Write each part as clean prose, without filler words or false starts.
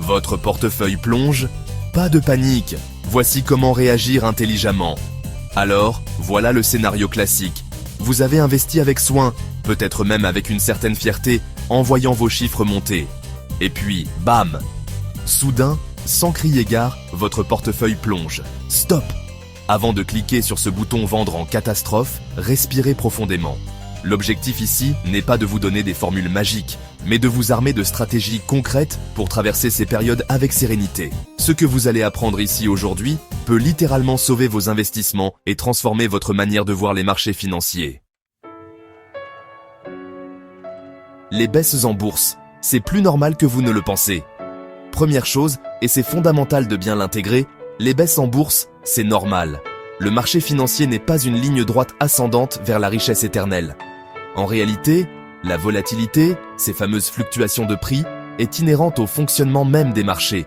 Votre portefeuille plonge? Pas de panique, voici comment réagir intelligemment. Alors, voilà le scénario classique. Vous avez investi avec soin, peut-être même avec une certaine fierté, en voyant vos chiffres monter. Et puis, bam! Soudain, sans crier gare, votre portefeuille plonge. Stop! Avant de cliquer sur ce bouton « Vendre en catastrophe », respirez profondément. L'objectif ici n'est pas de vous donner des formules magiques, mais de vous armer de stratégies concrètes pour traverser ces périodes avec sérénité. Ce que vous allez apprendre ici aujourd'hui peut littéralement sauver vos investissements et transformer votre manière de voir les marchés financiers. Les baisses en bourse, c'est plus normal que vous ne le pensez. Première chose, et c'est fondamental de bien l'intégrer, les baisses en bourse, c'est normal. Le marché financier n'est pas une ligne droite ascendante vers la richesse éternelle. En réalité, la volatilité, ces fameuses fluctuations de prix, est inhérente au fonctionnement même des marchés.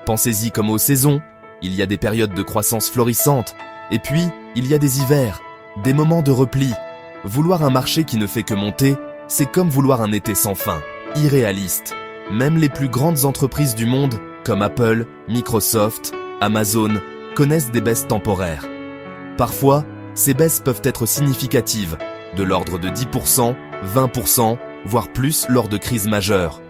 Pensez-y comme aux saisons, il y a des périodes de croissance florissante, et puis il y a des hivers, des moments de repli. Vouloir un marché qui ne fait que monter, c'est comme vouloir un été sans fin, irréaliste. Même les plus grandes entreprises du monde, comme Apple, Microsoft, Amazon, connaissent des baisses temporaires. Parfois, ces baisses peuvent être significatives, de l'ordre de 10%, 20%, voire plus lors de crises majeures.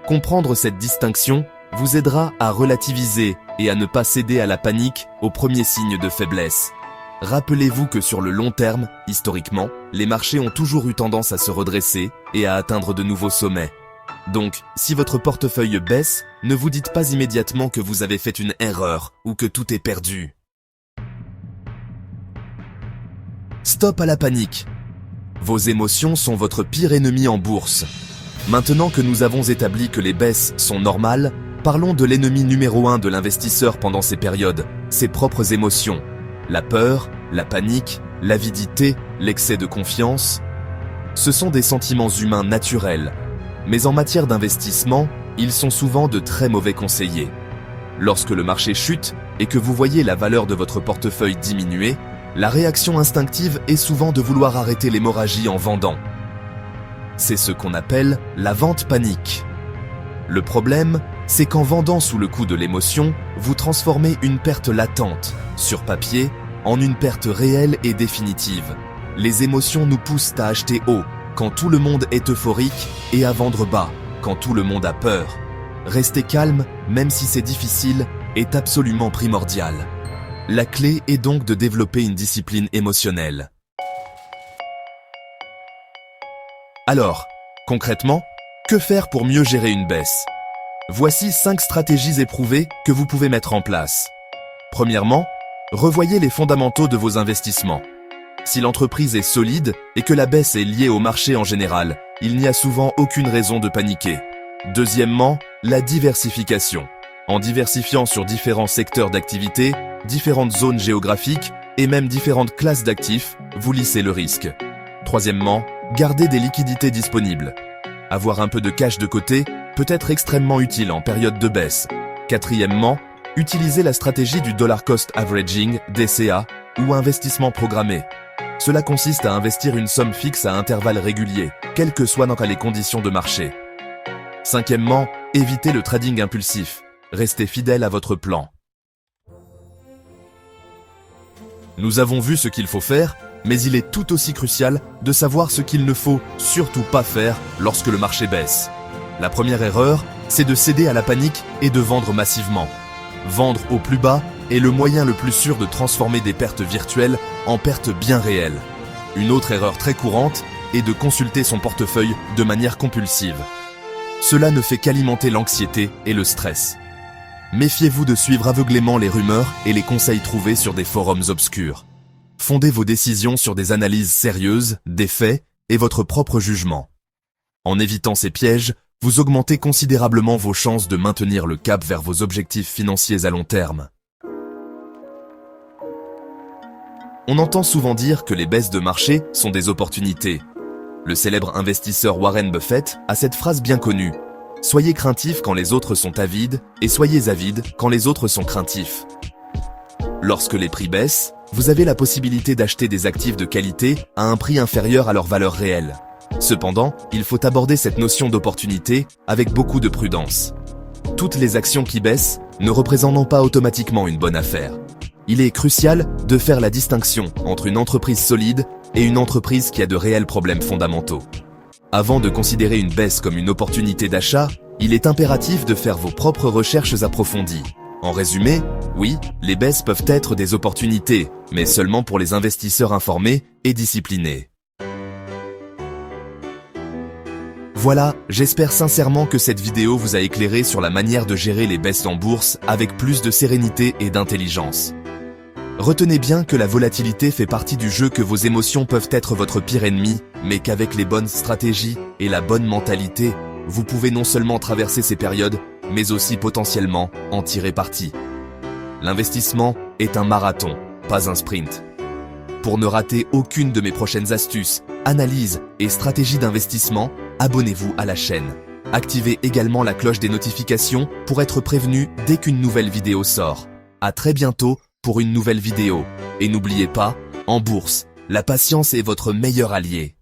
Comprendre cette distinction vous aidera à relativiser et à ne pas céder à la panique aux premiers signes de faiblesse. Rappelez-vous que sur le long terme, historiquement, les marchés ont toujours eu tendance à se redresser et à atteindre de nouveaux sommets. Donc, si votre portefeuille baisse, ne vous dites pas immédiatement que vous avez fait une erreur ou que tout est perdu. Stop à la panique. Vos émotions sont votre pire ennemi en bourse. Maintenant que nous avons établi que les baisses sont normales, parlons de l'ennemi numéro 1 de l'investisseur pendant ces périodes, ses propres émotions. La peur, la panique, l'avidité, l'excès de confiance. Ce sont des sentiments humains naturels. Mais en matière d'investissement, ils sont souvent de très mauvais conseillers. Lorsque le marché chute et que vous voyez la valeur de votre portefeuille diminuer, la réaction instinctive est souvent de vouloir arrêter l'hémorragie en vendant. C'est ce qu'on appelle la vente panique. Le problème, c'est qu'en vendant sous le coup de l'émotion, vous transformez une perte latente, sur papier, en une perte réelle et définitive. Les émotions nous poussent à acheter haut, quand tout le monde est euphorique, et à vendre bas, quand tout le monde a peur. Rester calme, même si c'est difficile, est absolument primordial. La clé est donc de développer une discipline émotionnelle. Alors, concrètement, que faire pour mieux gérer une baisse? Voici 5 stratégies éprouvées que vous pouvez mettre en place. Premièrement, revoyez les fondamentaux de vos investissements. Si l'entreprise est solide et que la baisse est liée au marché en général, il n'y a souvent aucune raison de paniquer. Deuxièmement, la diversification. En diversifiant sur différents secteurs d'activité, différentes zones géographiques et même différentes classes d'actifs, vous lissez le risque. Troisièmement, gardez des liquidités disponibles. Avoir un peu de cash de côté peut être extrêmement utile en période de baisse. Quatrièmement, utilisez la stratégie du dollar cost averaging, DCA, ou investissement programmé. Cela consiste à investir une somme fixe à intervalles réguliers, quelles que soient les conditions de marché. Cinquièmement, évitez le trading impulsif. Restez fidèle à votre plan. Nous avons vu ce qu'il faut faire, mais il est tout aussi crucial de savoir ce qu'il ne faut surtout pas faire lorsque le marché baisse. La première erreur, c'est de céder à la panique et de vendre massivement. Vendre au plus bas est le moyen le plus sûr de transformer des pertes virtuelles en pertes bien réelles. Une autre erreur très courante est de consulter son portefeuille de manière compulsive. Cela ne fait qu'alimenter l'anxiété et le stress. Méfiez-vous de suivre aveuglément les rumeurs et les conseils trouvés sur des forums obscurs. Fondez vos décisions sur des analyses sérieuses, des faits et votre propre jugement. En évitant ces pièges, vous augmentez considérablement vos chances de maintenir le cap vers vos objectifs financiers à long terme. On entend souvent dire que les baisses de marché sont des opportunités. Le célèbre investisseur Warren Buffett a cette phrase bien connue. Soyez craintifs quand les autres sont avides et soyez avides quand les autres sont craintifs. Lorsque les prix baissent, vous avez la possibilité d'acheter des actifs de qualité à un prix inférieur à leur valeur réelle. Cependant, il faut aborder cette notion d'opportunité avec beaucoup de prudence. toutes les actions qui baissent ne représentent pas automatiquement une bonne affaire. Il est crucial de faire la distinction entre une entreprise solide et une entreprise qui a de réels problèmes fondamentaux. Avant de considérer une baisse comme une opportunité d'achat, il est impératif de faire vos propres recherches approfondies. En résumé, oui, les baisses peuvent être des opportunités, mais seulement pour les investisseurs informés et disciplinés. Voilà, j'espère sincèrement que cette vidéo vous a éclairé sur la manière de gérer les baisses en bourse avec plus de sérénité et d'intelligence. Retenez bien que la volatilité fait partie du jeu, que vos émotions peuvent être votre pire ennemi, mais qu'avec les bonnes stratégies et la bonne mentalité, vous pouvez non seulement traverser ces périodes, mais aussi potentiellement en tirer parti. L'investissement est un marathon, pas un sprint. Pour ne rater aucune de mes prochaines astuces, analyses et stratégies d'investissement, abonnez-vous à la chaîne. Activez également la cloche des notifications pour être prévenu dès qu'une nouvelle vidéo sort. À très bientôt pour une nouvelle vidéo. Et n'oubliez pas, en bourse, la patience est votre meilleur allié.